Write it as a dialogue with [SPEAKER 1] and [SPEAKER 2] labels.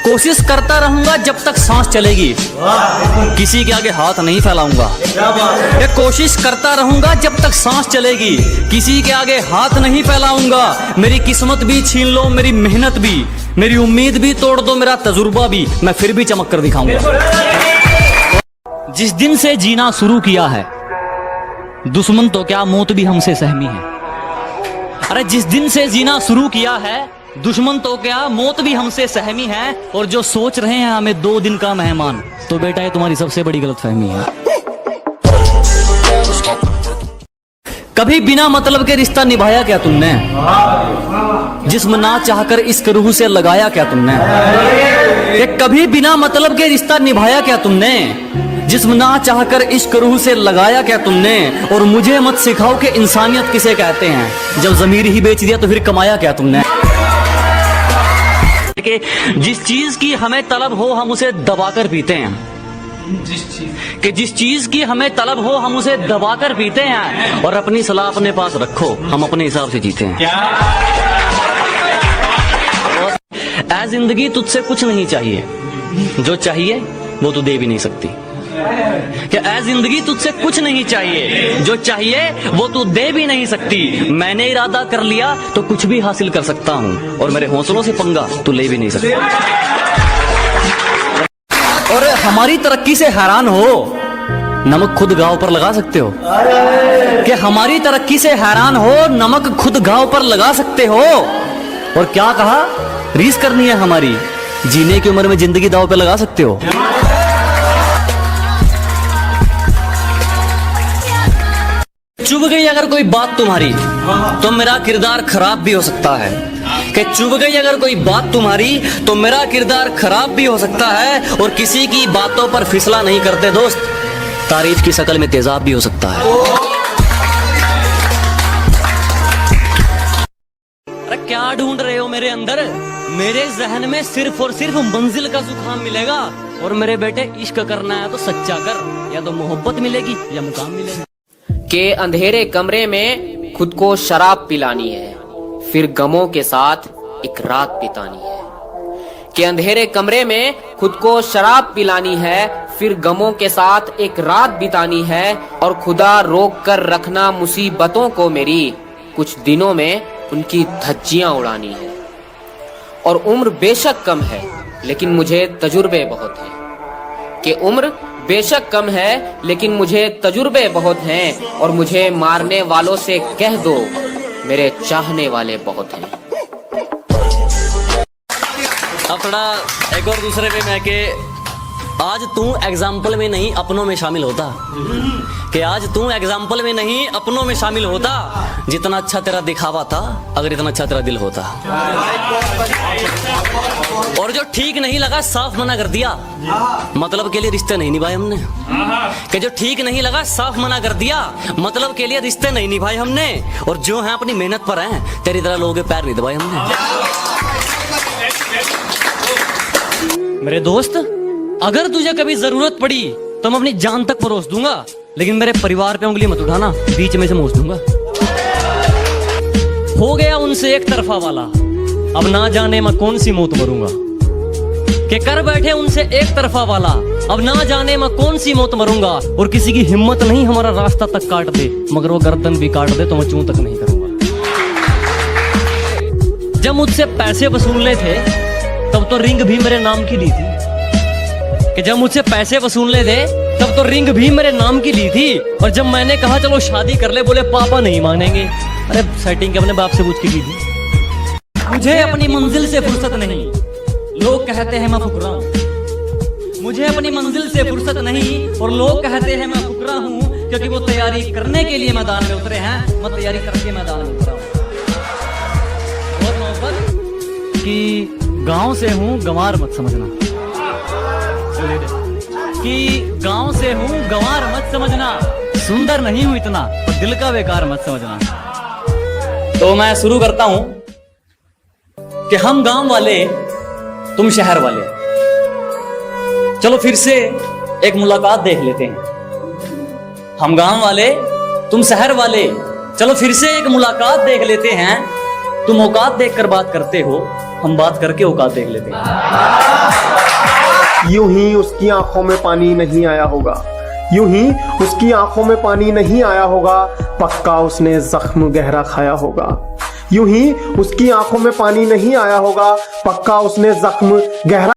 [SPEAKER 1] कोशिश करता रहूंगा जब तक सांस चलेगी, किसी के आगे हाथ नहीं फैलाऊंगा। ये कोशिश करता रहूंगा जब तक सांस चलेगी, किसी के आगे हाथ नहीं फैलाऊंगा। मेरी किस्मत भी छीन लो, मेरी मेहनत भी, मेरी उम्मीद भी तोड़ दो, मेरा तजुर्बा भी, मैं फिर भी चमक कर दिखाऊंगा। जिस दिन से जीना शुरू किया है, दुश्मन तो क्या मौत भी हमसे सहमी है। अरे जिस दिन से जीना शुरू किया है, दुश्मन तो क्या मौत भी हमसे सहमी है। और जो सोच रहे हैं हमें 2 दिन का मेहमान, तो बेटा ये तुम्हारी सबसे बड़ी गलतफहमी है। कभी बिना मतलब के रिश्ता निभाया क्या तुमने? जिस्म ना चाहकर इश्क रूह से लगाया क्या तुमने? कभी बिना मतलब के रिश्ता निभाया क्या तुमने? जिस्म ना चाहकर इश्क रूह से लगाया क्या तुमने? और मुझे मत सिखाओ कि इंसानियत किसे कहते हैं, जब ज़मीर ही बेच दिया तो फिर कमाया क्या तुमने? कि जिस चीज की हमें तलब हो हम उसे दबाकर पीते हैं, जिस चीज की हमें तलब हो हम उसे दबाकर पीते हैं, और अपनी सलाह अपने पास रखो, हम अपने हिसाब से जीते हैं। ऐ जिंदगी तुझसे कुछ नहीं चाहिए, जो चाहिए वो तू दे भी नहीं सकती। क्या ऐ जिंदगी तुझसे कुछ नहीं चाहिए, जो चाहिए वो तू दे भी नहीं सकती। मैंने इरादा कर लिया तो कुछ भी हासिल कर सकता हूँ, और मेरे हौसलों से पंगा तू ले भी नहीं सकता। और हमारी तरक्की से हैरान हो, नमक खुद घाव पर लगा सकते हो। कि हमारी तरक्की से हैरान हो, नमक खुद घाव पर लगा सकते हो। और क्या कहा, रीस करनी है हमारी, जीने की उम्र में जिंदगी दाव पे लगा सकते हो। चुभ गई अगर कोई बात तुम्हारी, तो मेरा किरदार खराब भी हो सकता है। कि चुभ गई अगर कोई बात तुम्हारी, तो मेरा किरदार खराब भी हो सकता है। और किसी की बातों पर फिसला नहीं करते दोस्त, तारीफ की शक्ल में तेजाब भी हो सकता है। अरे क्या ढूंढ रहे हो मेरे अंदर? मेरे जहन में सिर्फ और सिर्फ मंजिल का जुकाम मिलेगा। और मेरे बेटे इश्क करना है तो सच्चा कर, या तो मोहब्बत मिलेगी या मुकाम मिलेगा।
[SPEAKER 2] के अंधेरे कमरे में खुद को शराब पिलानी है, फिर गमों के साथ एक रात बितानी है। के अंधेरे कमरे में खुद को शराब पिलानी है, फिर गमों के साथ एक रात बितानी है। और खुदा रोक कर रखना मुसीबतों को मेरी, कुछ दिनों में उनकी धज्जियां उड़ानी है। और उम्र बेशक कम है, लेकिन मुझे तजुर्बे बहुत हैं। कि उम्र बेशक कम है, लेकिन मुझे तजुर्बे बहुत हैं। और मुझे मारने वालों से कह दो, मेरे चाहने वाले बहुत हैं।
[SPEAKER 1] अब थोड़ा एक और दूसरे पे मैं के, आज तू एग्जाम्पल में नहीं अपनों में शामिल होता। कि आज तू एग्जाम्पल में नहीं अपनों में शामिल होता। जितना अच्छा तेरा दिखावा था, अगर इतना अच्छा तेरा दिल होता। और जो ठीक नहीं लगा साफ मना कर दिया, मतलब के लिए रिश्ते नहीं निभाए हमने। कि जो ठीक नहीं लगा साफ मना कर दिया, मतलब के लिए रिश्ते नहीं निभाए हमने। और जो है अपनी मेहनत पर हैं, तेरी तरह लोगों के पैर नहीं दबाए हमने। मेरे दोस्त, अगर तुझे कभी जरूरत पड़ी तो मैं अपनी जान तक परोस दूंगा, लेकिन मेरे परिवार पे उंगली मत उठाना, बीच में से मोच दूंगा। हो गया उनसे एक तरफा वाला, अब ना जाने मैं कौन सी मौत मरूंगा। कि कर बैठे उनसे एक तरफा वाला, अब ना जाने मैं कौन सी मौत मरूंगा। और किसी की हिम्मत नहीं हमारा रास्ता तक काट दे, मगर वो गर्दन भी काट दे तो मैं चूं तक नहीं करूंगा। जब मुझसे पैसे वसूलने थे, तब तो रिंग भी मेरे नाम की ली थी। कि जब मुझसे पैसे वसूलने थे, तब तो रिंग भी मेरे नाम की ली थी। और जब मैंने कहा चलो शादी कर ले, बोले पापा नहीं मानेंगे। अरे सेटिंग के अपने बाप से पूछ के की थी। मुझे अपनी मंजिल से फुर्सत नहीं, लोग कहते हैं मैं फुकरा हूं। मुझे अपनी मंजिल से फुर्सत नहीं, और लोग कहते हैं मैं फुकरा हूं। क्योंकि वो तैयारी करने के लिए मैदान में उतरे हैं, मैं तैयारी करके मैदान में उतरा हूं। और मोहब्बत कि गांव से हूं, गंवार मत समझना। कि गांव से हूं, गंवार मत समझना। सुंदर नहीं हूं इतना, तो दिल का बेकार मत समझना। तो मैं शुरू करता हूं कि हम गांव वाले, तुम शहर वाले, चलो फिर से एक मुलाकात देख लेते हैं। हम गांव वाले, तुम शहर वाले, चलो फिर से एक मुलाकात देख लेते हैं। तुम औकात देखकर बात करते हो, हम बात करके औकात देख लेते हैं।
[SPEAKER 3] यूं ही उसकी आंखों में पानी नहीं आया होगा, यूं ही उसकी आंखों में पानी नहीं आया होगा, पक्का उसने जख्म गहरा खाया होगा। यूं ही उसकी आंखों में पानी नहीं आया होगा, पक्का उसने जख्म गहरा